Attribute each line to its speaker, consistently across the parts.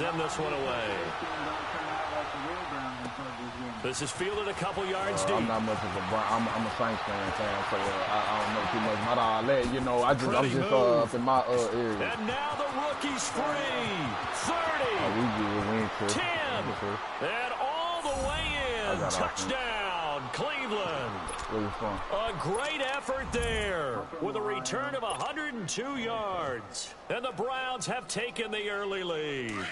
Speaker 1: send this one away. This is fielded a couple yards deep.
Speaker 2: I'm not much of I'm a Saints fan, so I don't know too much about all that. You know, I'm just up in my area.
Speaker 1: And now the rookie's free. 30. 10. And all the way in. Touchdown, Cleveland.
Speaker 2: Really fun.
Speaker 1: A great effort there with a return of 102 yards. And the Browns have taken the early lead.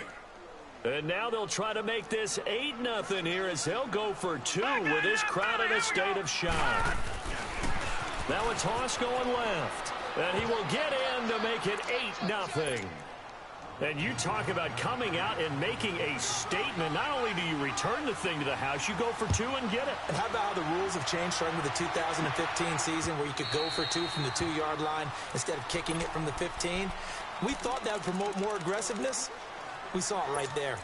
Speaker 1: And now they'll try to make this 8-0 here as they'll go for 2 with this crowd in a state of shock. Now a toss going left. And he will get in to make it 8-0. And you talk about coming out and making a statement. Not only do you return the thing to the house, you go for 2 and get it.
Speaker 3: And how about how the rules have changed starting with the 2015 season where you could go for 2 from the 2-yard line instead of kicking it from the 15? We thought that would promote more aggressiveness. We saw it right there.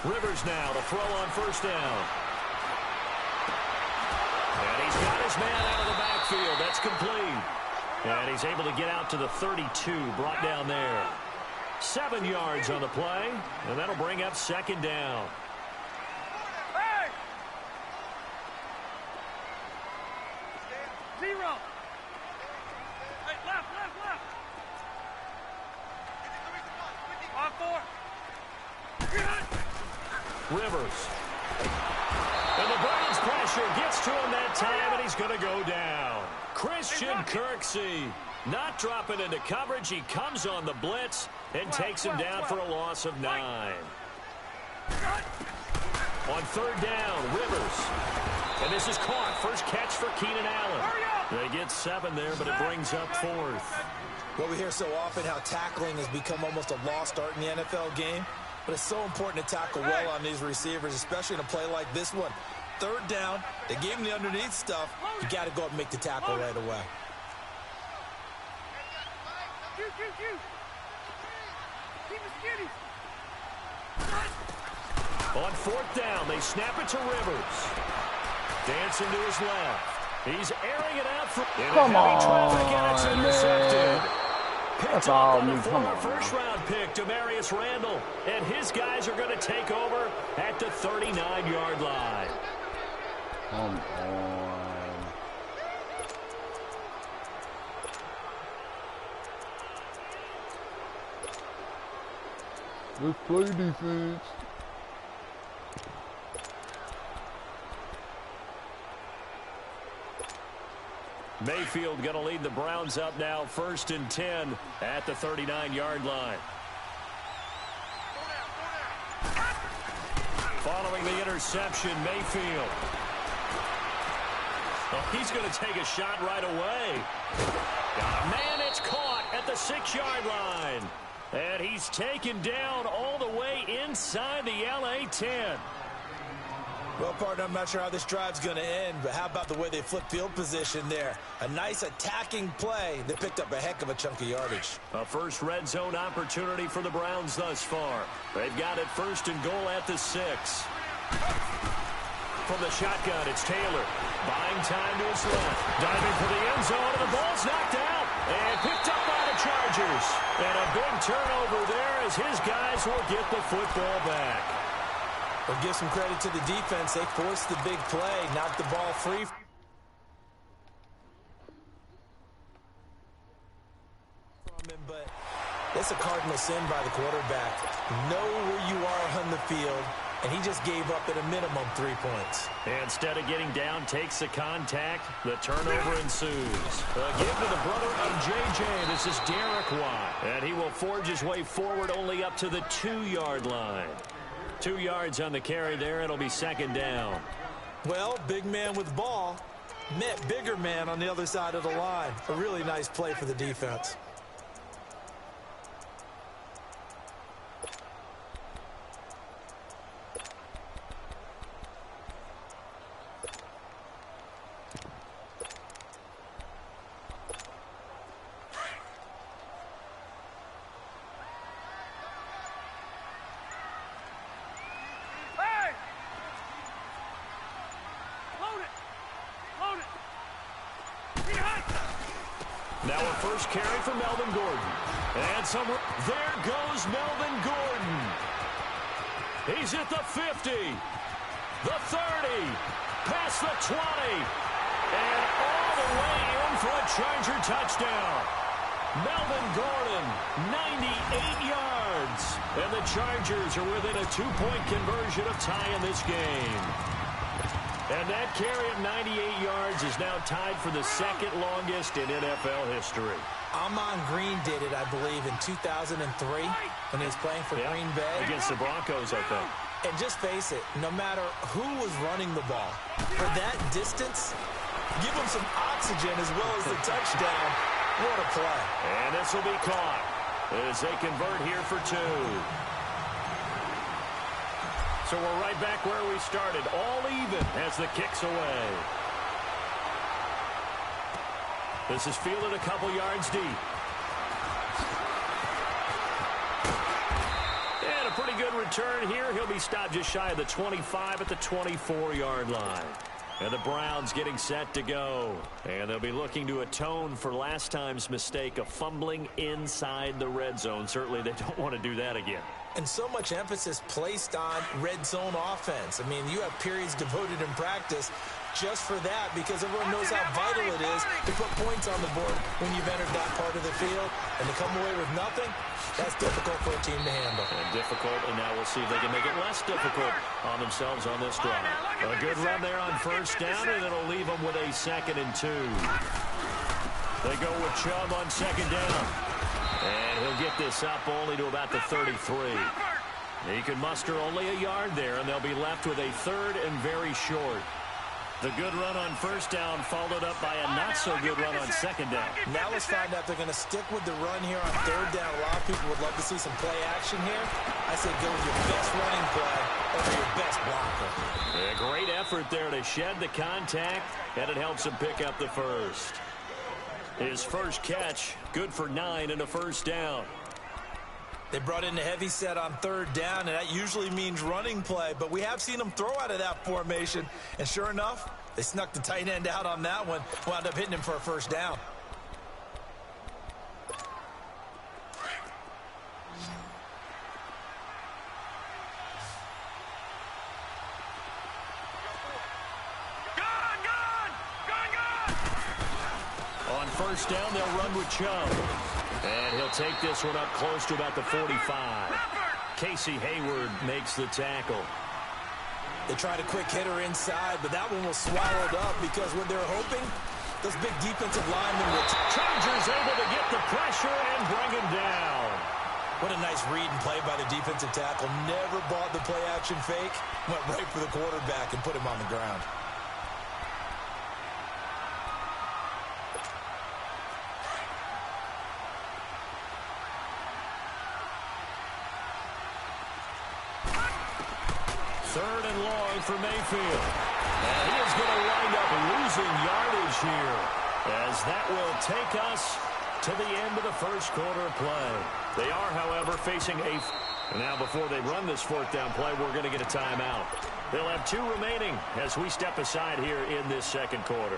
Speaker 1: Rivers now to throw on first down. And he's got his man out of the backfield. That's complete. And he's able to get out to the 32, brought down there. 7 yards on the play, and that'll bring up second down.
Speaker 4: Hey! 0. Hey, left. 5-4.
Speaker 1: Rivers. And the Browns pressure gets to him that time, and he's going to go down. Christian Kirksey not dropping into coverage. He comes on the blitz and takes him down for a loss of 9. On third down, Rivers. And this is caught. First catch for Keenan Allen. They get 7 there, but it brings up 4th.
Speaker 3: Well, we hear so often how tackling has become almost a lost art in the NFL game. But it's so important to tackle well on these receivers, especially in a play like this one. Third down, they gave him the underneath stuff. You got to go up and make the tackle right away.
Speaker 1: On fourth down, they snap it to Rivers. Dancing to his left. He's airing it out for
Speaker 2: Come on,
Speaker 1: traffic, and it's intercepted.
Speaker 2: Man. That's all me. Come on.
Speaker 1: First-round pick, Demarius Randall, and his guys are going to take over at the 39-yard line.
Speaker 2: Come on. Let's play defense.
Speaker 1: Mayfield going to lead the Browns up now, 1st and 10 at the 39-yard line. Following the interception, Mayfield. Well, he's going to take a shot right away. Got a man, it's caught at the 6-yard line. And he's taken down all the way inside the LA 10.
Speaker 3: Well, partner, I'm not sure how this drive's going to end, but how about the way they flip field position there? A nice attacking play that picked up a heck of a chunk of yardage.
Speaker 1: A first red zone opportunity for the Browns thus far. They've got it 1st and goal at the 6. From the shotgun, it's Taylor. Buying time to his left. Diving for the end zone, and the ball's knocked out. And picked up by the Chargers. And a big turnover there as his guys will get the football back.
Speaker 3: But give some credit to the defense. They forced the big play, knocked the ball free. But that's a cardinal sin by the quarterback. Know where you are on the field, and he just gave up at a minimum 3 points.
Speaker 1: Instead of getting down, takes the contact. The turnover ensues. A give to the brother of J.J. This is Derek Watt. And he will forge his way forward only up to the 2-yard line. 2 yards on the carry there. It'll be 2nd down.
Speaker 3: Well, big man with ball met bigger man on the other side of the line. A really nice play for the defense.
Speaker 1: Now a first carry for Melvin Gordon. And there goes Melvin Gordon. He's at the 50, the 30, past the 20, and all the way in for a Charger touchdown. Melvin Gordon, 98 yards. And the Chargers are within a 2-point conversion of tying this game. And that carry of 98 yards is now tied for the second longest in NFL history.
Speaker 3: Amon Green did it, I believe, in 2003 when he was playing for Green Bay.
Speaker 1: Against the Broncos, I think.
Speaker 3: And just face it, no matter who was running the ball, for that distance, give them some oxygen as well as the touchdown. What a play.
Speaker 1: And this will be caught as they convert here for 2. So we're right back where we started, all even as the kick's away. This is fielded a couple yards deep. And a pretty good return here. He'll be stopped just shy of the 25 at the 24-yard line. And the Browns getting set to go. And they'll be looking to atone for last time's mistake of fumbling inside the red zone. Certainly they don't want to do that again.
Speaker 3: And so much emphasis placed on red zone offense. I mean, you have periods devoted in practice just for that because everyone knows how vital it is to put points on the board when you've entered that part of the field. And to come away with nothing, that's difficult for a team to handle.
Speaker 1: And difficult, and now we'll see if they can make it less difficult on themselves on this drive. A good run there on first down, and it'll leave them with a 2nd and 2. They go with Chubb on 2nd down. And he'll get this up only to about the 33. He can muster only a yard there, and they'll be left with a 3rd and very short. The good run on first down followed up by a not-so-good run on 2nd down.
Speaker 3: Now let's find out if they're going to stick with the run here on 3rd down. A lot of people would love to see some play action here. I say go with your best running play over your best blocker.
Speaker 1: A great effort there to shed the contact, and it helps him pick up the first. His first catch, good for 9 and a first down.
Speaker 3: They brought in the heavy set on 3rd down, and that usually means running play, but we have seen them throw out of that formation, and sure enough, they snuck the tight end out on that one, wound up hitting him for a first down.
Speaker 1: First down, they'll run with Chubb. And he'll take this one up close to about the 45. Casey Hayward makes the tackle.
Speaker 3: They tried a quick hitter inside, but that one was swallowed up because what they're hoping, those big defensive linemen will...
Speaker 1: Chargers able to get the pressure and bring him down.
Speaker 3: What a nice read and play by the defensive tackle. Never bought the play-action fake. Went right for the quarterback and put him on the ground.
Speaker 1: Third and long for Mayfield. And he is going to wind up losing yardage here, as that will take us to the end of the first quarter of play. They are, however, facing a... Now, before they run this 4th down play, we're going to get a timeout. They'll have 2 remaining as we step aside here in this second quarter.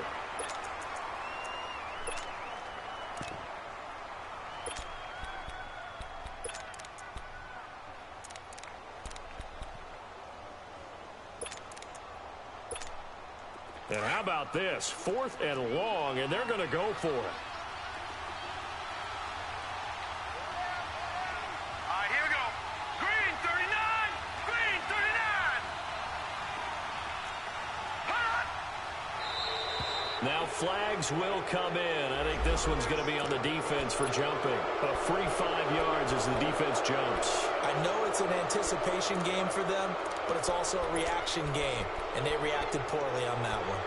Speaker 1: And how about this? 4th and long, and they're going to go for it.
Speaker 4: All right, here we go. Green 39. Green 39. Hot.
Speaker 1: Now flags will come in. I think this one's going to be on the defense for jumping. A free 5 yards as the defense jumps.
Speaker 3: I know it's an anticipation game for them, but it's also a reaction game, and they reacted poorly on that one.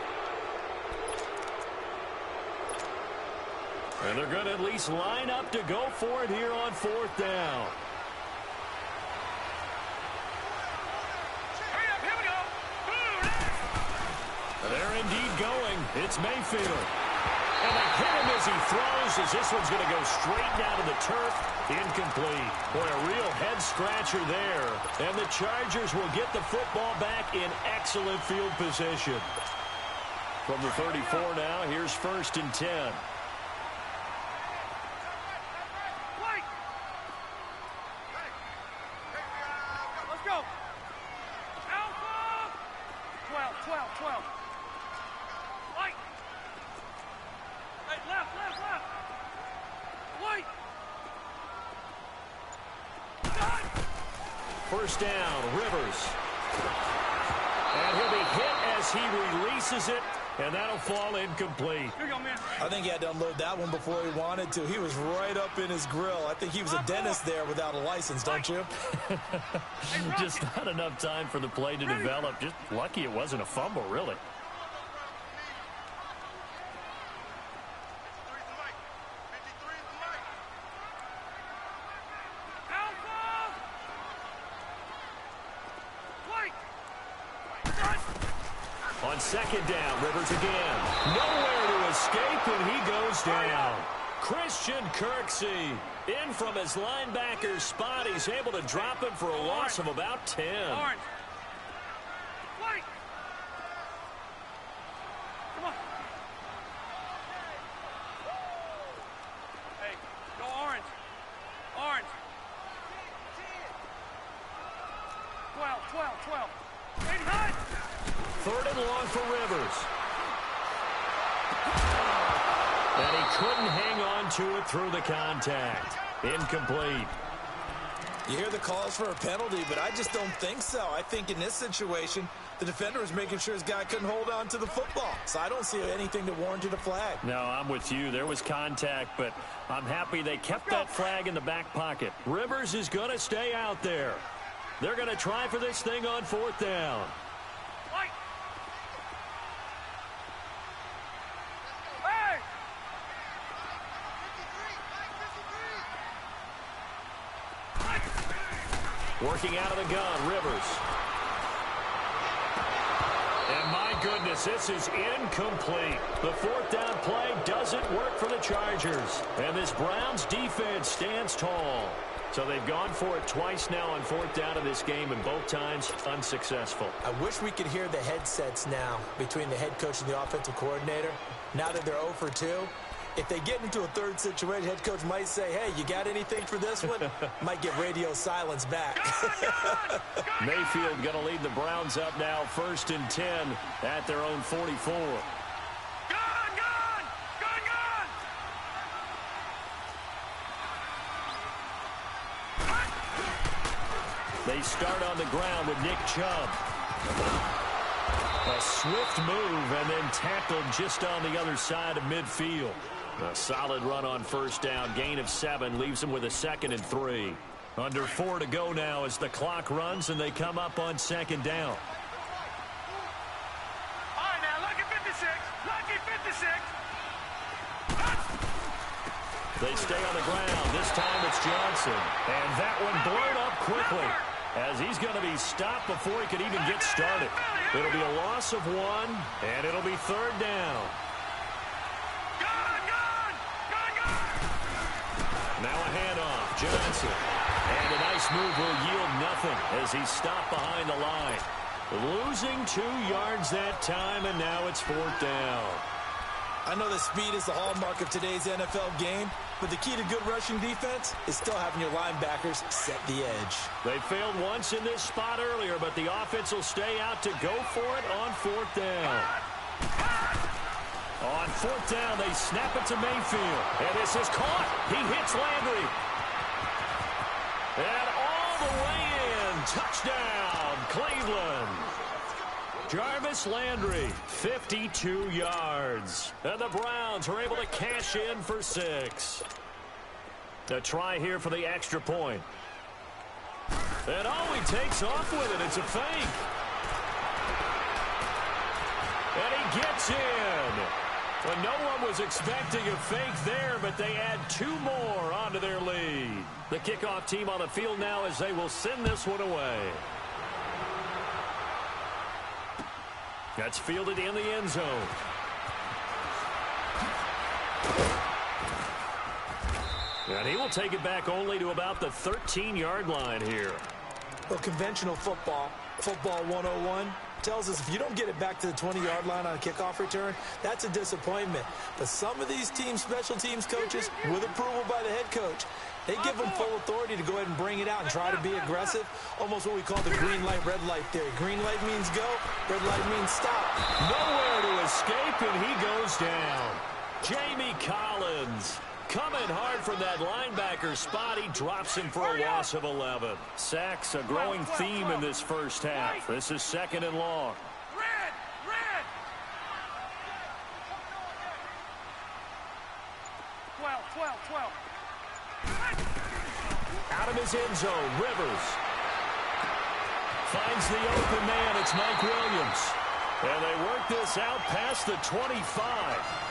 Speaker 1: And they're going to at least line up to go for it here on 4th down.
Speaker 4: Hurry up, here we go.
Speaker 1: They're indeed going. It's Mayfield. And they hit him as he throws, as this one's going to go straight down to the turf. Incomplete. Boy, a real head-scratcher there. And the Chargers will get the football back in excellent field position. From the 34 now, here's 1st and 10. first down. Rivers. And he'll be hit as he releases it, and that'll fall incomplete.
Speaker 4: Here you go, man.
Speaker 3: I think he had to unload that one before he wanted to. He was right up in his grill. I think he was a dentist there without a license, don't you?
Speaker 1: Just not enough time for the play to develop. Just lucky it wasn't a fumble, really. On second down, Rivers again. Nowhere to escape, and he goes down. Christian Kirksey in from his linebacker spot. He's able to drop him for a loss of about 10.
Speaker 4: Orange. White. Come on. Hey, go orange. Orange. 12. 89.
Speaker 1: Third and long for Rivers. And he couldn't hang on to it through the contact. Incomplete.
Speaker 3: You hear the calls for a penalty, but I just don't think so. I think in this situation, the defender was making sure his guy couldn't hold on to the football. So I don't see anything that warranted a flag.
Speaker 1: No, I'm with you. There was contact, but I'm happy they kept that flag in the back pocket. Rivers is going to stay out there. They're going to try for this thing on fourth down.
Speaker 4: White. Hey!
Speaker 1: Working out of the gun, Rivers. And my goodness, this is incomplete. The fourth down play doesn't work for the Chargers. And this Browns defense stands tall. So they've gone for it twice now on fourth down in this game, and both times unsuccessful.
Speaker 3: I wish we could hear the headsets now between the head coach and the offensive coordinator. Now that they're 0 for 2, if they get into a third situation, head coach might say, hey, you got anything for this one? Might get radio silence back.
Speaker 1: Mayfield going to lead the Browns up now, 1st and 10 at their own 44. They start on the ground with Nick Chubb. A swift move and then tackled just on the other side of midfield. A solid run on first down. Gain of 7 leaves them with a 2nd and 3. Under 4 to go now as the clock runs and they come up on 2nd down.
Speaker 4: All right, now, lucky 56. Lucky 56.
Speaker 1: They stay on the ground. This time it's Johnson. And that one blown up quickly, as he's going to be stopped before he could even get started. It'll be a loss of 1, and it'll be 3rd down. Now a handoff, Johnson. And a nice move will yield nothing as he's stopped behind the line. Losing 2 yards that time, and now it's 4th down.
Speaker 3: I know that speed is the hallmark of today's NFL game, but the key to good rushing defense is still having your linebackers set the edge.
Speaker 1: They failed once in this spot earlier, but the offense will stay out to go for it on 4th down. On 4th down, they snap it to Mayfield. And this is caught. He hits Landry. And all the way in. Touchdown, Cleveland. Jarvis Landry, 52 yards. And the Browns are able to cash in for 6. A try here for the extra point. And he takes off with it. It's a fake. And he gets in. Well, no one was expecting a fake there, but they add 2 more onto their lead. The kickoff team on the field now as they will send this one away. That's fielded in the end zone. And he will take it back only to about the 13-yard line here.
Speaker 3: Well, conventional football 101, tells us if you don't get it back to the 20-yard line on a kickoff return, that's a disappointment. But some of these teams, special teams coaches, with approval by the head coach, they give them full authority to go ahead and bring it out and try to be aggressive, almost what we call the green light, red light theory. Green light means go, red light means stop.
Speaker 1: Nowhere to escape, and he goes down. Jamie Collins Coming hard from that linebacker spot. He drops him for a loss of 11. Sacks, a growing theme in this first half. This is 2nd and long.
Speaker 4: Red! 12.
Speaker 1: Out of his end zone, Rivers finds the open man. It's Mike Williams. And they work this out past the 25.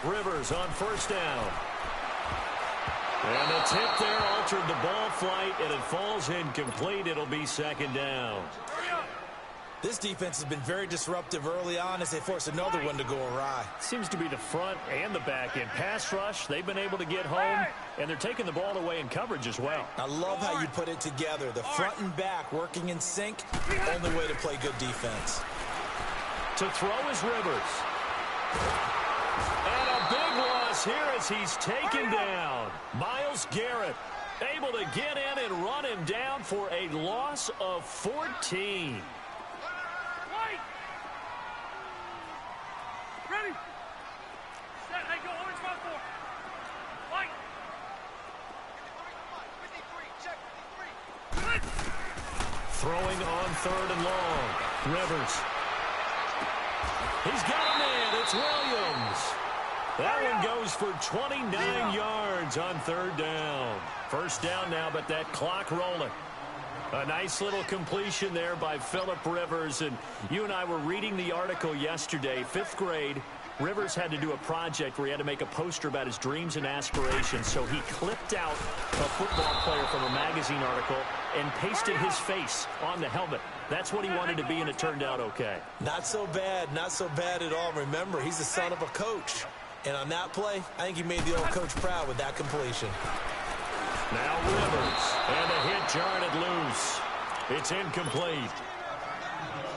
Speaker 1: Rivers on 1st down. And the tip there altered the ball flight, and it falls incomplete. It'll be 2nd down.
Speaker 3: This defense has been very disruptive early on as they force another one to go awry.
Speaker 1: Seems to be the front and the back end. Pass rush, they've been able to get home, and they're taking the ball away in coverage as well.
Speaker 3: I love how you put it together. The front and back working in sync, only way to play good defense.
Speaker 1: To throw is Rivers. And a big loss here as he's taken down. Myles Garrett able to get in and run him down for a loss of 14.
Speaker 4: Ready? Set. Hey, go orange 5-4. White. 53. Check 53.
Speaker 1: Throwing on 3rd and long. Rivers. He's got a man. It's Williams. That one goes for 29 yards on 3rd down. 1st down now, but that clock rolling. A nice little completion there by Phillip Rivers. And you and I were reading the article yesterday, 5th grade. Rivers had to do a project where he had to make a poster about his dreams and aspirations. So he clipped out a football player from a magazine article and pasted his face on the helmet. That's what he wanted to be, and it turned out okay.
Speaker 3: Not so bad at all. Remember, he's the son of a coach. And on that play, I think he made the old coach proud with that completion.
Speaker 1: Now Rivers, and a hit jarred it loose. It's incomplete.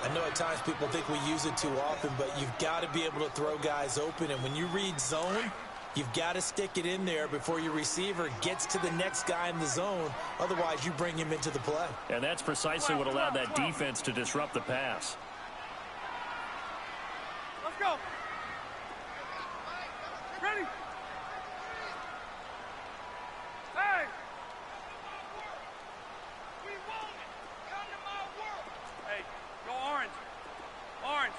Speaker 3: I know at times people think we use it too often, but you've got to be able to throw guys open. And when you read zone, you've got to stick it in there before your receiver gets to the next guy in the zone. Otherwise, you bring him into the play.
Speaker 1: And that's precisely what allowed that defense to disrupt the pass.
Speaker 4: Let's go. Ready? Hey! We want it. Come to my world. Hey, go orange. Orange.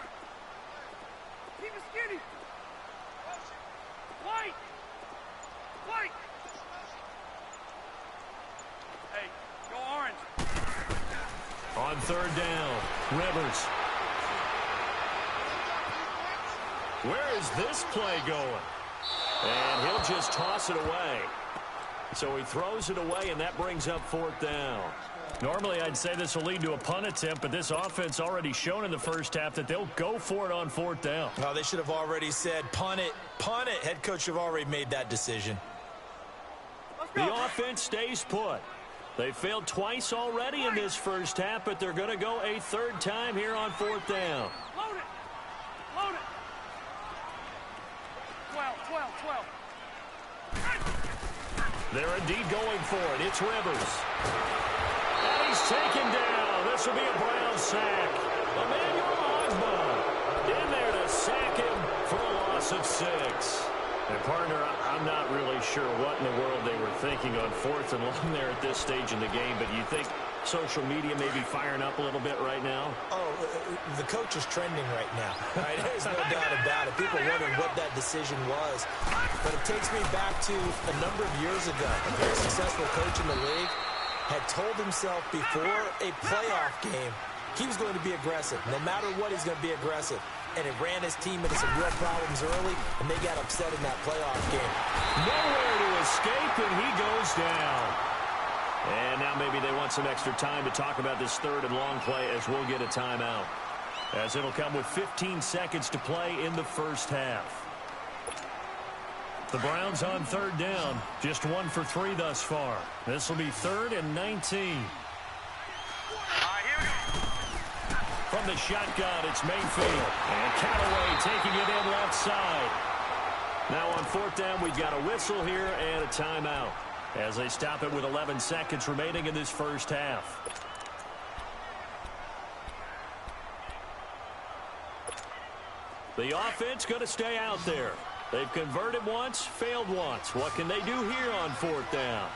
Speaker 4: Keep it skinny. White. White. Hey, go orange.
Speaker 1: On 3rd down, Rivers. Where is this play going? And he'll just toss it away. So he throws it away, and that brings up 4th down. Normally, I'd say this will lead to a punt attempt, but this offense already shown in the first half that they'll go for it on 4th down.
Speaker 3: Oh, they should have already said, punt it, punt it. Head coach should have already made that decision.
Speaker 1: The offense stays put. They failed twice already in this first half, but they're going to go a 3rd time here on 4th down.
Speaker 4: Load it. Load it. 12.
Speaker 1: They're indeed going for it. It's Rivers. And he's taken down. This will be a Brown sack. Emmanuel Ogba in there to sack him for a loss of 6. And, partner, I'm not really sure what in the world they were thinking on 4th and long there at this stage in the game, but you think social media may be firing up a little bit right now?
Speaker 3: Oh, the coach is trending right now. Right? There's no doubt about it. People wondering what that decision was. But it takes me back to a number of years ago. A very successful coach in the league had told himself before a playoff game he was going to be aggressive. No matter what, he's going to be aggressive. And it ran his team into some real problems early, and they got upset in that playoff game.
Speaker 1: Nowhere to escape, and he goes down. And now maybe they want some extra time to talk about this 3rd and long play as we'll get a timeout. As it'll come with 15 seconds to play in the first half. The Browns on 3rd down, just 1 for 3 thus far. This will be 3rd and 19.
Speaker 4: All right, here we go.
Speaker 1: From from the shotgun, it's Mayfield. And Callaway taking it in left side. Now on fourth down, we've got a whistle here and a timeout as they stop it with 11 seconds remaining in this first half. The offense going to stay out there. They've converted once, failed once. What can they do here on fourth down?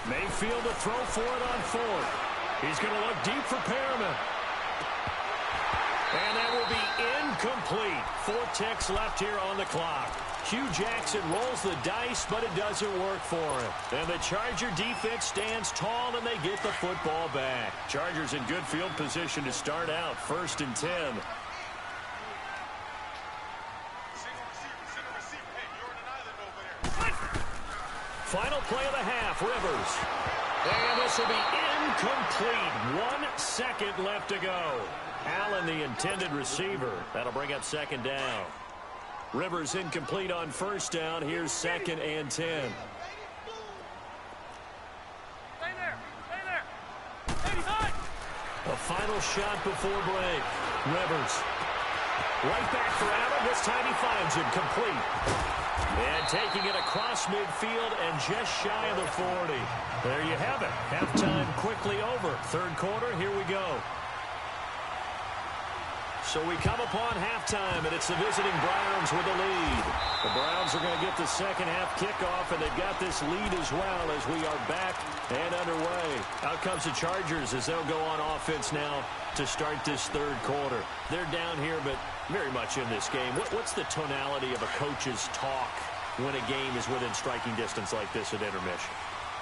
Speaker 1: Mayfield to throw for it on fourth. He's going to look deep for Perriman. And that will be incomplete. 4 ticks left here on the clock. Hugh Jackson rolls the dice, but it doesn't work for him. And the Charger defense stands tall, and they get the football back. Chargers in good field position to start out, 1st and 10. Final play of the half, Rivers. And this will be incomplete. 1 second left to go. Allen, the intended receiver. That'll bring up 2nd down. Rivers incomplete on 1st down. Here's 2nd and 10.
Speaker 4: Stay there. Stay there. 85.
Speaker 1: A final shot before break. Rivers. Right back for Allen. This time he finds him complete. And taking it across midfield and just shy of the 40. There you have it. Halftime quickly over. 3rd quarter, here we go. So we come upon halftime, and it's the visiting Browns with the lead. The Browns are going to get the second half kickoff, and they've got this lead as well as we are back and underway. Out comes the Chargers as they'll go on offense now to start this 3rd quarter. They're down here, but very much in this game. What's the tonality of a coach's talk when a game is within striking distance like this at intermission?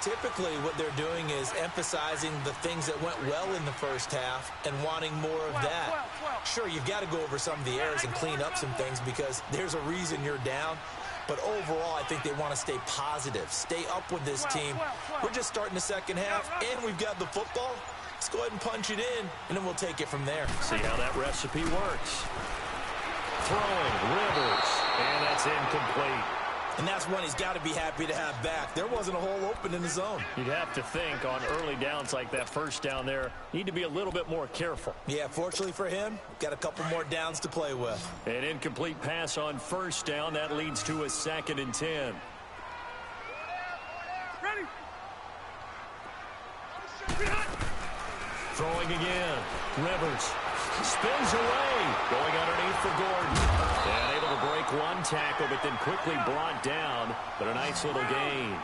Speaker 3: Typically, what they're doing is emphasizing the things that went well in the first half and wanting more of that. Sure, you've got to go over some of the errors and clean up some things because there's a reason you're down. But overall, I think they want to stay positive, stay up with this team. We're just starting the second half, and we've got the football. Let's go ahead and punch it in, and then we'll take it from there.
Speaker 1: See how that recipe works. Throwing, Rivers, and that's incomplete.
Speaker 3: And that's one he's got to be happy to have back. There wasn't a hole open in the zone.
Speaker 1: You'd have to think on early downs like that 1st down there, need to be a little bit more careful.
Speaker 3: Yeah, fortunately for him, got a couple more downs to play with.
Speaker 1: An incomplete pass on 1st down. That leads to a 2nd and 10.
Speaker 4: Ready.
Speaker 1: Throwing again. Rivers spins away. Going underneath for Gordon. And able to break 1 tackle, but then quickly brought down. But a nice little gain.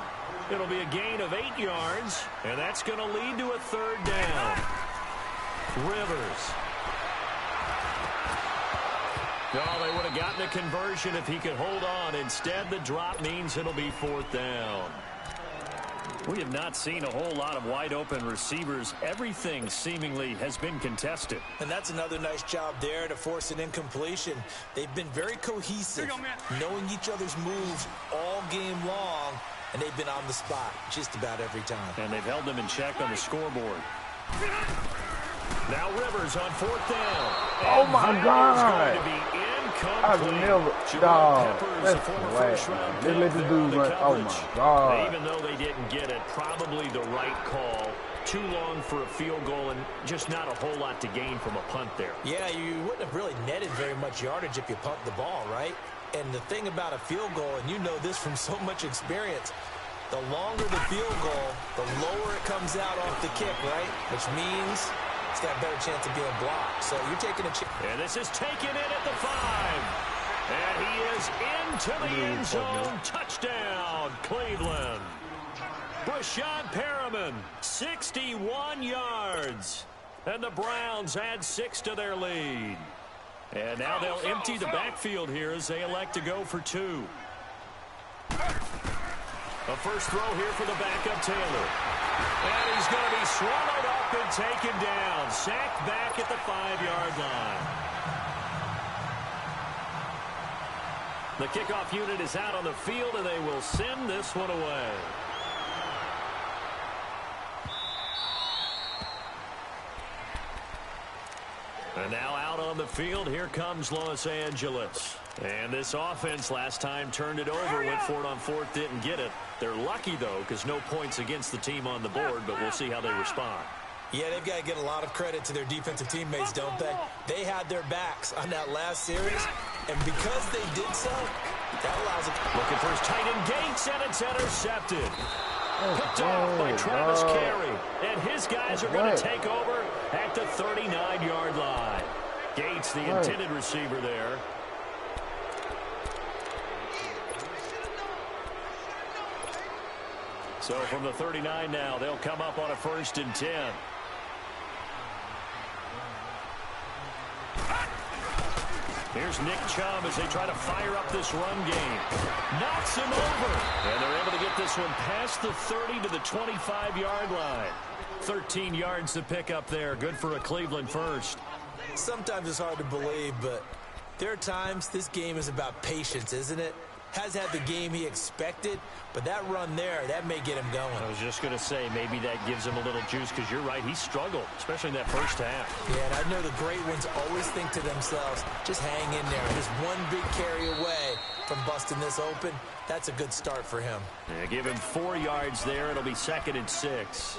Speaker 1: It'll be a gain of 8 yards, and that's going to lead to a 3rd down. Rivers. Oh, they would have gotten a conversion if he could hold on. Instead, the drop means it'll be 4th down. We have not seen a whole lot of wide-open receivers. Everything seemingly has been contested.
Speaker 3: And that's another nice job there to force an incompletion. They've been very cohesive, knowing each other's moves all game long, and they've been on the spot just about every time.
Speaker 1: And they've held them in check on the scoreboard. Now Rivers on 4th down.
Speaker 2: Oh, my God.
Speaker 1: Going to be
Speaker 2: I've never, dog, that's way. They let the dude run. Oh, my God.
Speaker 1: Even though they didn't get it, probably the right call. Too long for a field goal and just not a whole lot to gain from a punt there.
Speaker 3: Yeah, you wouldn't have really netted very much yardage if you punt the ball, right? And the thing about a field goal, and you know this from so much experience, the longer the field goal, the lower it comes out off the kick, right? Which means it's got a better chance of being blocked. So you're taking a chance.
Speaker 1: And this is taken in at the 5. And he is into the end zone. Touchdown, Cleveland. Brashad Perriman, 61 yards. And the Browns add 6 to their lead. And now they'll empty the backfield here as they elect to go for 2. A first throw here for the backup Taylor. And he's going to be swallowed up and taken down. Sacked back at the 5-yard line. The kickoff unit is out on the field, and they will send this one away. And now out on the field, here comes Los Angeles. And this offense last time turned it over, went for it on fourth, didn't get it. They're lucky, though, because no points against the team on the board, but we'll see how they respond.
Speaker 3: Yeah, they've got to get a lot of credit to their defensive teammates, don't they? They had their backs on that last series, and because they did so, that allows them.
Speaker 1: Looking for his tight end Gates, and it's intercepted. Picked off by Travis Carey, and his guys are going to take over at the 39-yard line. Gates, the intended receiver there. So from the 39 now, they'll come up on a 1st and 10. Here's Nick Chubb as they try to fire up this run game. Knocks him over. And they're able to get this one past the 30 to the 25-yard line. 13 yards to pick up there. Good for a Cleveland first.
Speaker 3: Sometimes it's hard to believe, but there are times this game is about patience, isn't it? Has had the game he expected, but that run there, that may get him going.
Speaker 1: I was just going to say, maybe that gives him a little juice, because you're right, he struggled, especially in that first half.
Speaker 3: Yeah, and I know the great ones always think to themselves, just hang in there. Just one big carry away from busting this open. That's a good start for him.
Speaker 1: Yeah, give him 4 yards there. It'll be 2nd and 6.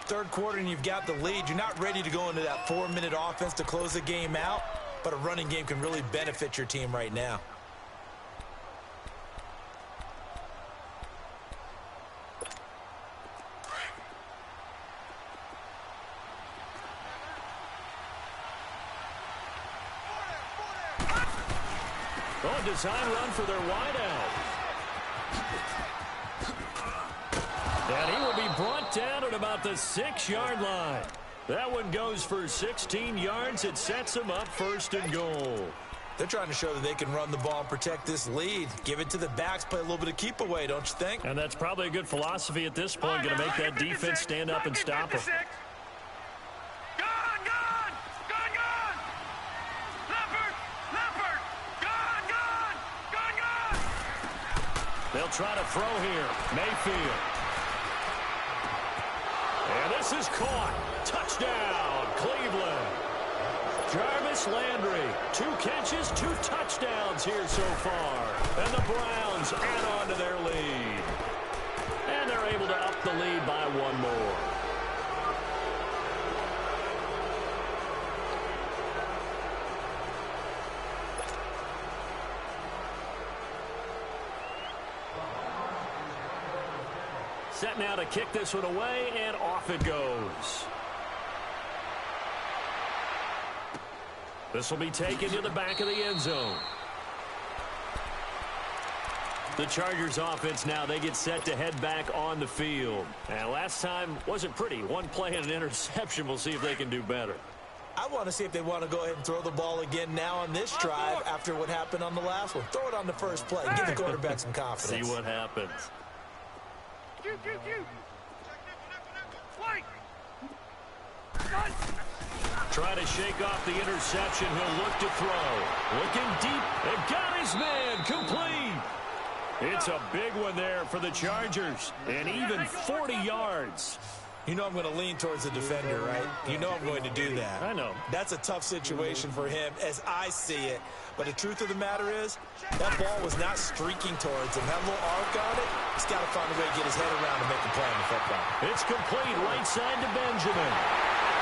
Speaker 3: Third quarter, and you've got the lead. You're not ready to go into that 4-minute offense to close the game out, but a running game can really benefit your team right now.
Speaker 1: Oh, design run for their wideout. And he will be brought down at about the 6-yard line. That one goes for 16 yards. It sets him up 1st and goal.
Speaker 3: They're trying to show that they can run the ball and protect this lead. Give it to the backs, play a little bit of keep away, don't you think?
Speaker 1: And that's probably a good philosophy at this point. Going to make that defense stand up and stop him. They'll try to throw here. Mayfield. And this is caught. Touchdown, Cleveland. Jarvis Landry, 2 catches, 2 touchdowns here so far. And the Browns add on to their lead. And they're able to up the lead by 1 more. Set now to kick this one away, and off it goes. This will be taken to the back of the end zone. The Chargers offense now, they get set to head back on the field. And last time wasn't pretty. 1 play and an interception. We'll see if they can do better.
Speaker 3: I want to see if they want to go ahead and throw the ball again now on this drive after what happened on the last one. Throw it on the first play. Give the quarterback some confidence.
Speaker 1: See what happens. Try to shake off the interception. He'll look to throw. Looking deep and got his man complete. It's a big one there for the Chargers. And even 40 yards.
Speaker 3: You know I'm going to lean towards the defender, right? You know I'm going to do that.
Speaker 1: I know.
Speaker 3: That's a tough situation for him as I see it. But the truth of the matter is, that ball was not streaking towards him. That little arc on it, he's got to find a way to get his head around and make a play on the football.
Speaker 1: It's complete right side to Benjamin.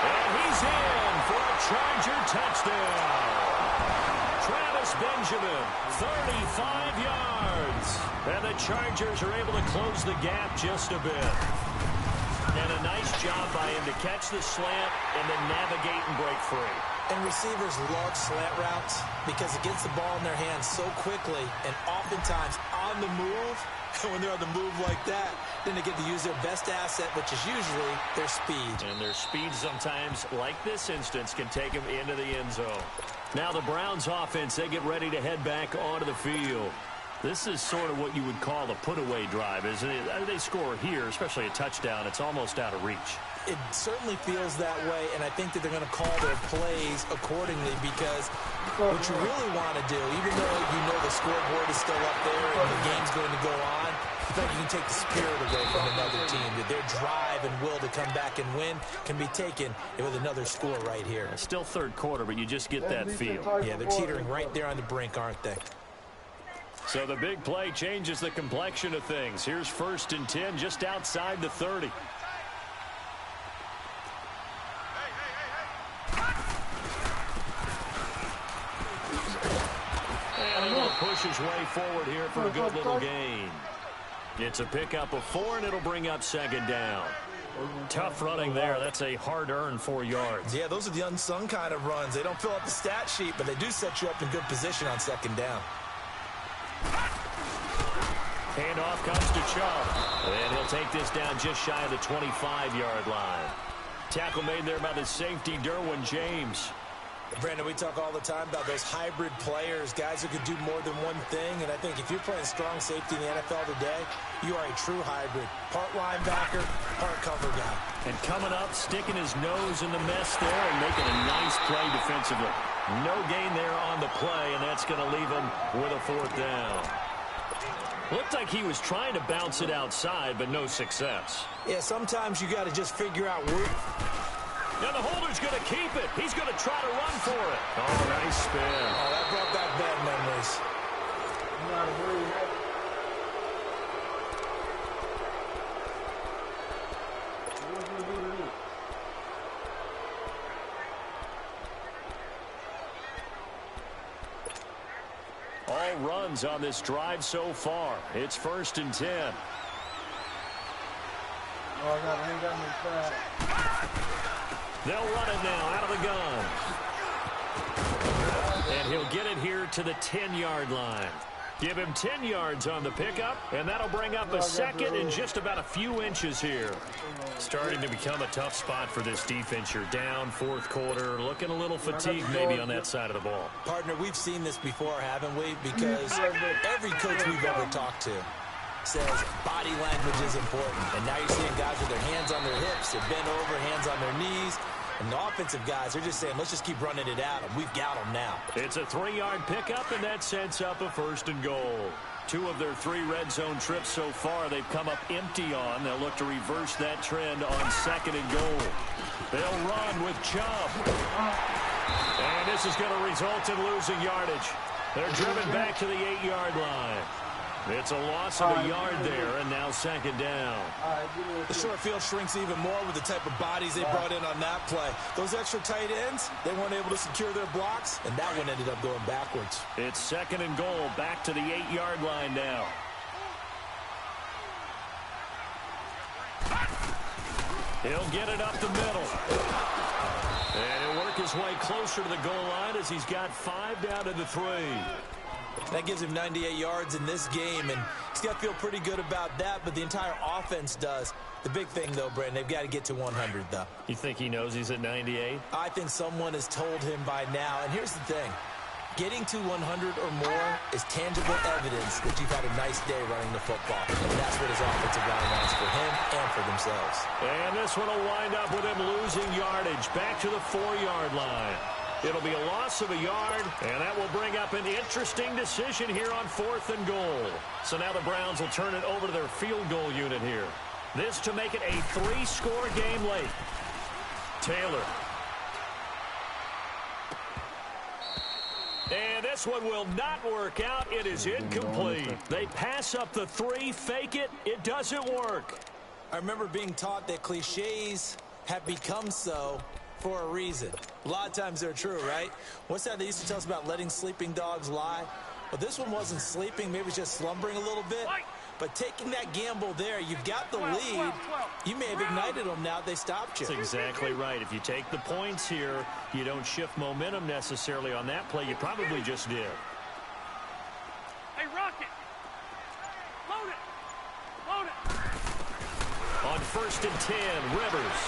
Speaker 1: And he's in for a Charger touchdown. Travis Benjamin, 35 yards. And the Chargers are able to close the gap just a bit. And a nice job by him to catch the slant and then navigate and break free.
Speaker 3: And receivers love slant routes because it gets the ball in their hands so quickly and oftentimes on the move. And when they're on the move like that, then they get to use their best asset, which is usually their speed.
Speaker 1: And their speed sometimes, like this instance, can take them into the end zone. Now the Browns offense, they get ready to head back onto the field. This is sort of what you would call a put-away drive, isn't it? They score here, especially a touchdown. It's almost out of reach.
Speaker 3: It certainly feels that way, and I think that they're going to call their plays accordingly because what you really want to do, even though you know the scoreboard is still up there and the game's going to go on, I think you can take the spirit away from another team. That their drive and will to come back and win can be taken with another score right here.
Speaker 1: It's still third quarter, but you just get that feel.
Speaker 3: Yeah, they're teetering right there on the brink, aren't they?
Speaker 1: So the big play changes the complexion of things. Here's 1st and 10 just outside the 30. And he'll push his way forward here for a good little gain. It's a pickup of 4, and it'll bring up 2nd down. Tough running there. That's a hard-earned 4 yards.
Speaker 3: Yeah, those are the unsung kind of runs. They don't fill up the stat sheet, but they do set you up in good position on 2nd down.
Speaker 1: Handoff comes to Chubb. And he'll take this down just shy of the 25-yard line. Tackle made there by the safety, Derwin James.
Speaker 3: Brandon, we talk all the time about those hybrid players, guys who could do more than one thing. And I think if you're playing strong safety in the NFL today, you are a true hybrid. Part linebacker, part cover guy.
Speaker 1: And coming up, sticking his nose in the mess there and making a nice play defensively. No gain there on the play, and that's going to leave him with a 4th down. Looked like he was trying to bounce it outside, but no success.
Speaker 3: Yeah, sometimes you got to just figure out where.
Speaker 1: Now the holder's going to keep it. He's going to try to run for it. Oh, nice spin.
Speaker 3: Oh, that brought back bad memories.
Speaker 1: All runs on this drive so far. It's 1st and 10.
Speaker 2: Oh, I ain't got no flag.
Speaker 1: They'll run it now out of the gun. And he'll get it here to the 10-yard line. Give him 10 yards on the pickup, and that'll bring up a 2nd in just about a few inches here. Starting to become a tough spot for this defense. You're down 4th quarter, looking a little fatigued maybe on that side of the ball.
Speaker 3: Partner, we've seen this before, haven't we? Because every coach we've ever talked to says body language is important. And now you're seeing guys with their hands on their hips, they're bent over, hands on their knees. And the offensive guys, they're just saying, let's just keep running it at them. We've got them now.
Speaker 1: It's a 3-yard pickup, and that sets up a 1st and goal. 2 of their 3 red zone trips so far they've come up empty on. They'll look to reverse that trend on 2nd and goal. They'll run with Chubb. And this is going to result in losing yardage. They're driven back to the 8-yard line. It's a loss of a yard there, and now 2nd down.
Speaker 3: The short field shrinks even more with the type of bodies they brought in on that play. Those extra tight ends, they weren't able to secure their blocks, and that one ended up going backwards.
Speaker 1: It's 2nd and goal, back to the 8-yard line now. He'll get it up the middle. And he'll work his way closer to the goal line as he's got 5 down to the 3.
Speaker 3: That gives him 98 yards in this game, and he's got to feel pretty good about that, but the entire offense does. The big thing, though, Brandon, they've got to get to 100, though.
Speaker 1: You think he knows he's at 98?
Speaker 3: I think someone has told him by now, and here's the thing. Getting to 100 or more is tangible evidence that you've had a nice day running the football, and that's what his offensive line wants for him and for themselves.
Speaker 1: And this one will wind up with him losing yardage back to the 4-yard line. It'll be a loss of a yard, and that will bring up an interesting decision here on 4th and goal. So now the Browns will turn it over to their field goal unit here. This to make it a 3-score game late. Taylor. And this one will not work out. It is incomplete. They pass up the 3, fake it. It doesn't work.
Speaker 3: I remember being taught that cliches have become so for a reason. A lot of times they're true, right? What's that they used to tell us about letting sleeping dogs lie? Well, this one wasn't sleeping. Maybe it was just slumbering a little bit. But taking that gamble there, you've got the lead. You may have ignited them now they stopped you.
Speaker 1: That's exactly right. If you take the points here, you don't shift momentum necessarily on that play. You probably just did.
Speaker 4: Hey, Rocket! Load it! Load it!
Speaker 1: On 1st and 10, Rivers.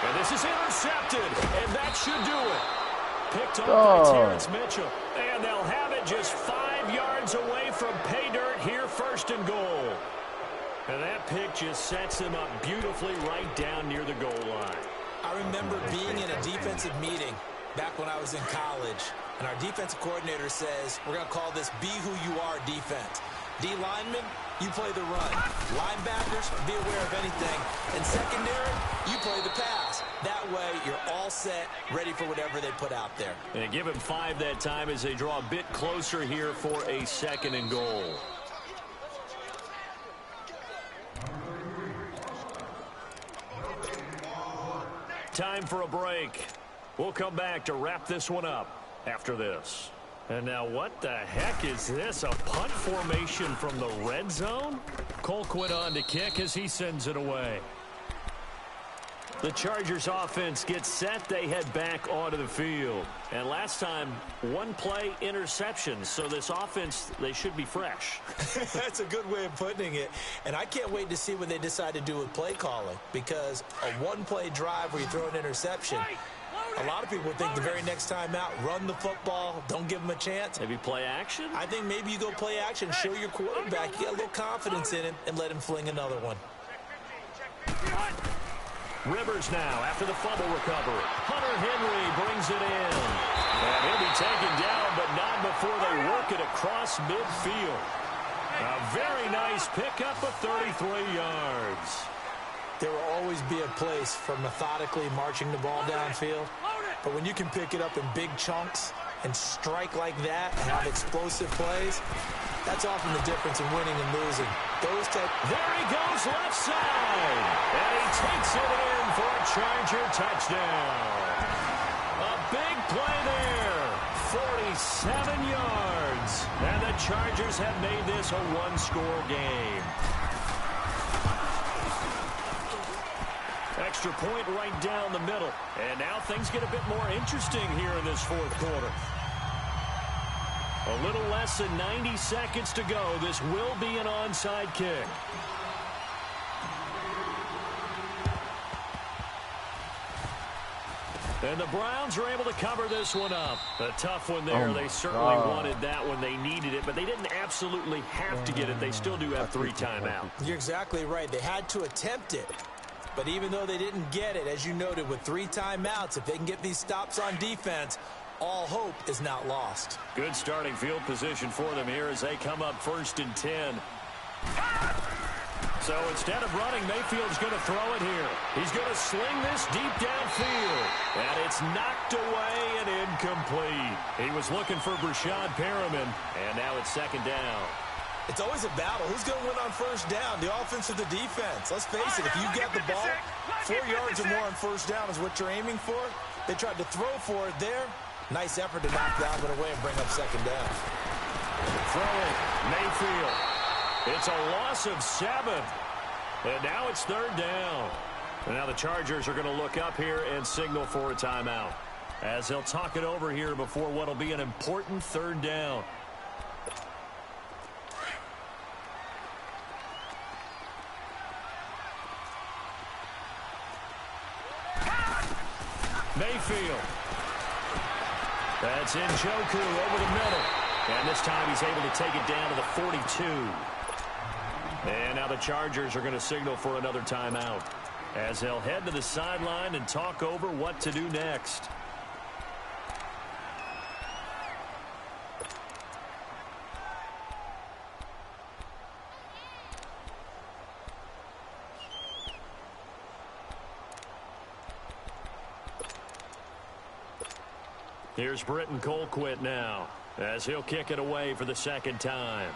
Speaker 1: And this is intercepted, and that should do it. Picked off by Terrence Mitchell. And they'll have it just 5 yards away from pay dirt here, 1st and goal. And that pick just sets him up beautifully right down near the goal line.
Speaker 3: I remember being in a defensive meeting back when I was in college, and our defensive coordinator says, we're going to call this Be Who You Are defense. D linemen, you play the run. Linebackers, be aware of anything. And secondary, you play the pass. That way, you're all set, ready for whatever they put out there.
Speaker 1: And give him 5 that time as they draw a bit closer here for a 2nd and goal. Time for a break. We'll come back to wrap this one up after this. And now what the heck is this? A punt formation from the red zone? Colquitt on to kick as he sends it away. The Chargers offense gets set. They head back onto the field. And last time, 1 play interception. So this offense, they should be fresh.
Speaker 3: That's a good way of putting it. And I can't wait to see what they decide to do with play calling. Because a 1-play drive where you throw an interception, a lot of people think the very next time out, run the football, don't give them a chance.
Speaker 1: Maybe play action?
Speaker 3: I think maybe you go play action, show your quarterback, you get a little confidence in him, and let him fling another one.
Speaker 1: Rivers now after the fumble recovery. Hunter Henry brings it in. And he'll be taken down, but not before they work it across midfield. A very nice pickup of 33 yards.
Speaker 3: There will always be a place for methodically marching the ball downfield. But when you can pick it up in big chunks and strike like that and have explosive plays, that's often the difference in winning and losing.
Speaker 1: There he goes left side. And he takes it in for a Charger touchdown. A big play there. 47 yards. And the Chargers have made this a 1-score game. Extra point right down the middle. And now things get a bit more interesting here in this 4th quarter. A little less than 90 seconds to go. This will be an onside kick. And the Browns are able to cover this one up. A tough one there. They certainly wanted that when they needed it, but they didn't absolutely have to get it. They still do have 3 timeouts.
Speaker 3: You're exactly right. They had to attempt it. But even though they didn't get it, as you noted, with 3 timeouts, if they can get these stops on defense, all hope is not lost.
Speaker 1: Good starting field position for them here as they come up 1st and 10. So instead of running, Mayfield's going to throw it here. He's going to sling this deep downfield. And it's knocked away and incomplete. He was looking for Brashad Perriman, and now it's 2nd down.
Speaker 3: It's always a battle. Who's going to win on 1st down, the offense or the defense? Let's face it, if you get the ball, 4 yards or more on 1st down is what you're aiming for. They tried to throw for it there. Nice effort to knock that one away and bring up 2nd down.
Speaker 1: Throwing, Mayfield. It's a loss of 7. And now it's 3rd down. And now the Chargers are going to look up here and signal for a timeout, as they'll talk it over here before what will be an important 3rd down. Mayfield. That's Njoku over the middle. And this time he's able to take it down to the 42. And now the Chargers are going to signal for another timeout, as they'll head to the sideline and talk over what to do next. Here's Britton Colquitt now, as he'll kick it away for the 2nd time.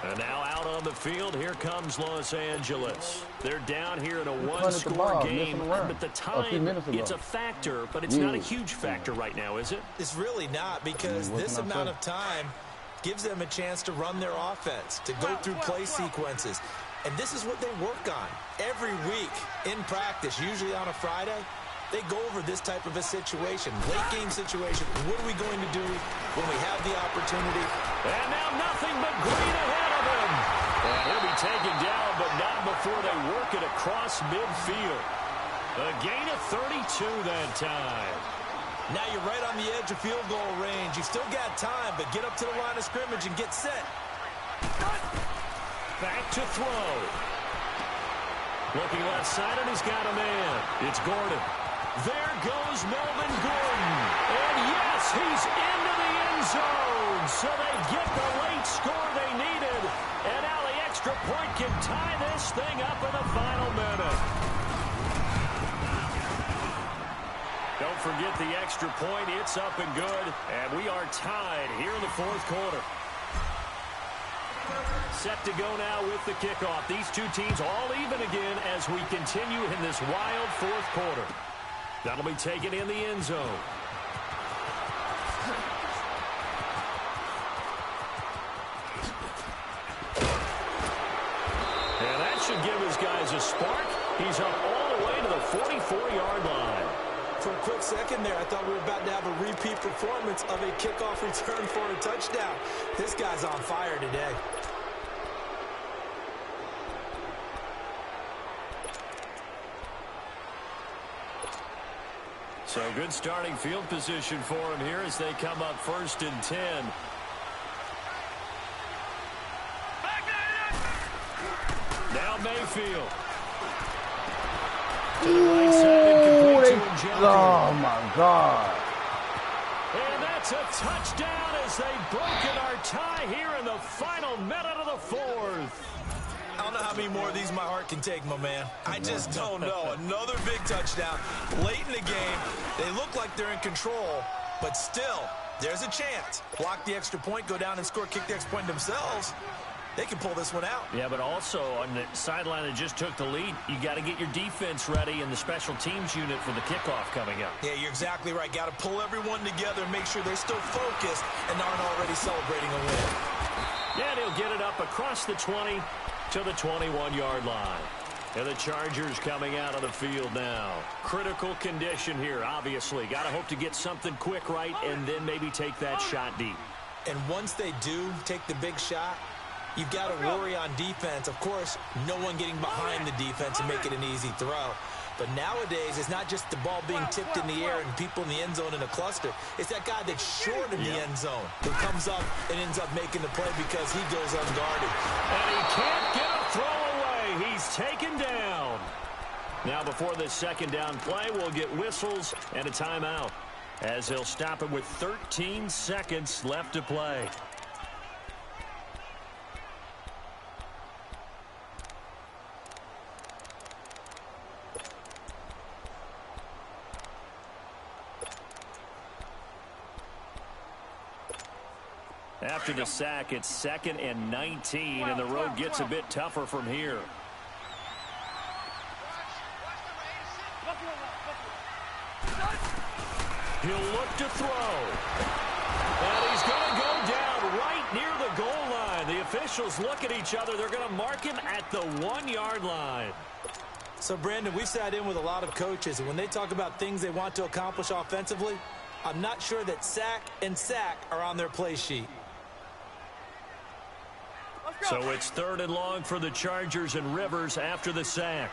Speaker 1: And now out on the field, here comes Los Angeles. They're down here in a 1-score game, but the time, it's a factor, but it's not a huge factor right now, is it?
Speaker 3: It's really not, because this amount of time gives them a chance to run their offense, to go through play sequences. And this is what they work on every week in practice, usually on a Friday. They go over this type of a situation, late game situation. What are we going to do when we have the opportunity?
Speaker 1: And now nothing but green ahead of him. And he'll be taken down, but not before they work it across midfield. A gain of 32 that time.
Speaker 3: Now you're right on the edge of field goal range. You've still got time, but get up to the line of scrimmage and get set.
Speaker 1: Back to throw. Looking left side, and he's got a man. It's Gordon. There goes Melvin Gordon. And yes, he's into the end zone. So they get the late score they needed. And now the extra point can tie this thing up in the final minute. Don't forget the extra point. It's up and good. And we are tied here in the fourth quarter. Set to go now with the kickoff. These two teams all even again as we continue in this wild fourth quarter. That'll be taken in the end zone. And that should give his guys a spark. He's up all the way to the 44-yard line.
Speaker 3: For a quick second there, I thought we were about to have a repeat performance of a kickoff return for a touchdown. This guy's on fire today.
Speaker 1: So good starting field position for him here as they come up 1st and 10. Now Mayfield. To the right side and complete to Njoku.
Speaker 2: Oh, my God.
Speaker 1: And that's a touchdown as they've broken our tie here in the final minute of the fourth.
Speaker 3: I don't know how many more of these my heart can take, my man. I just don't know. Another big touchdown late in the game. They look like they're in control, but still, there's a chance. Block the extra point, go down and score, kick the extra point themselves. They can pull this one out.
Speaker 1: Yeah, but also on the sideline that just took the lead, you got to get your defense ready and the special teams unit for the kickoff coming up.
Speaker 3: Yeah, you're exactly right. Got to pull everyone together and make sure they're still focused and aren't already celebrating a win.
Speaker 1: Yeah, they'll get it up across the 20 to the 21-yard line. And the Chargers coming out of the field now. Critical condition here, obviously. Got to hope to get something quick right and then maybe take that shot deep.
Speaker 3: And once they do take the big shot, you've got to worry on defense. Of course, no one getting behind the defense and make it an easy throw. But nowadays, it's not just the ball being tipped in the air and people in the end zone in a cluster. It's that guy that's short in the end zone who comes up and ends up making the play because he goes unguarded.
Speaker 1: And he can't get a throw away. He's taken down. Now, before this second down play, we'll get whistles and a timeout as they'll stop it with 13 seconds left to play. After the sack, it's 2nd and 19, and the road gets a bit tougher from here. He'll look to throw. And he's going to go down right near the goal line. The officials look at each other. They're going to mark him at the 1-yard line.
Speaker 3: So, Brandon, we sat in with a lot of coaches, and when they talk about things they want to accomplish offensively, I'm not sure that sack and sack are on their play sheet.
Speaker 1: So it's 3rd and long for the Chargers and Rivers after the sack.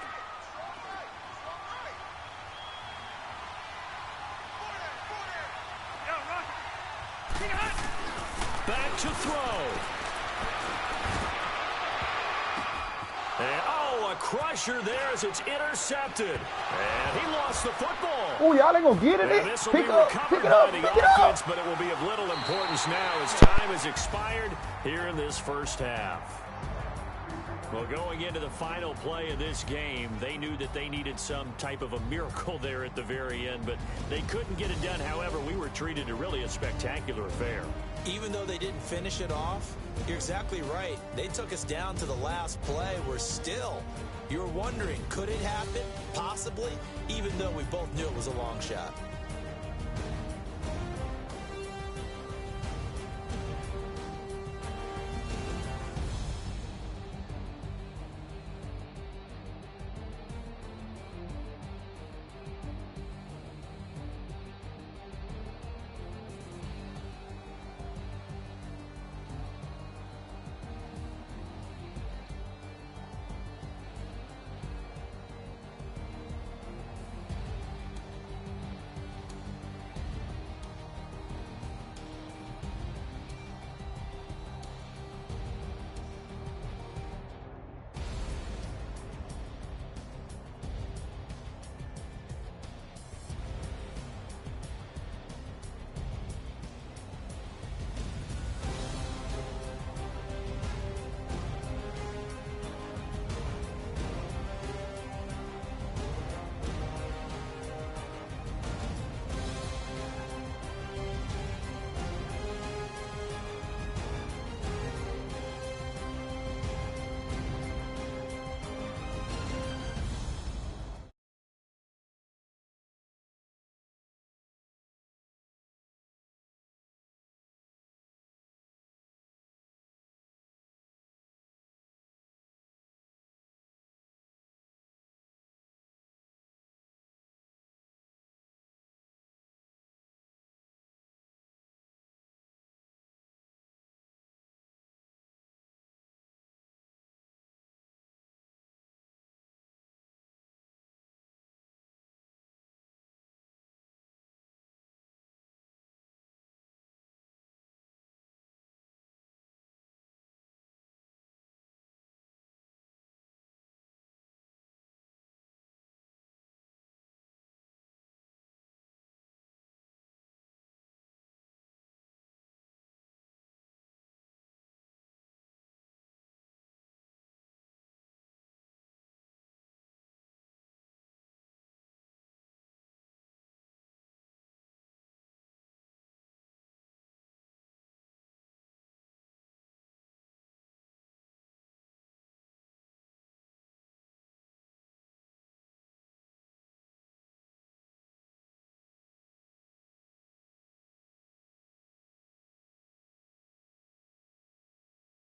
Speaker 1: Back to throw. And, a crusher there as it's intercepted. And he lost the football.
Speaker 2: Oh, y'all ain't going to get it.
Speaker 1: This will be recovered by the offense, but it will be of little importance now as time has expired here in this first half. Well, going into the final play of this game, they knew that they needed some type of a miracle there at the very end, but they couldn't get it done. However, we were treated to really a spectacular affair.
Speaker 3: Even though they didn't finish it off, you're exactly right. They took us down to the last play. We're still, you're wondering, could it happen? Possibly, even though we both knew it was a long shot.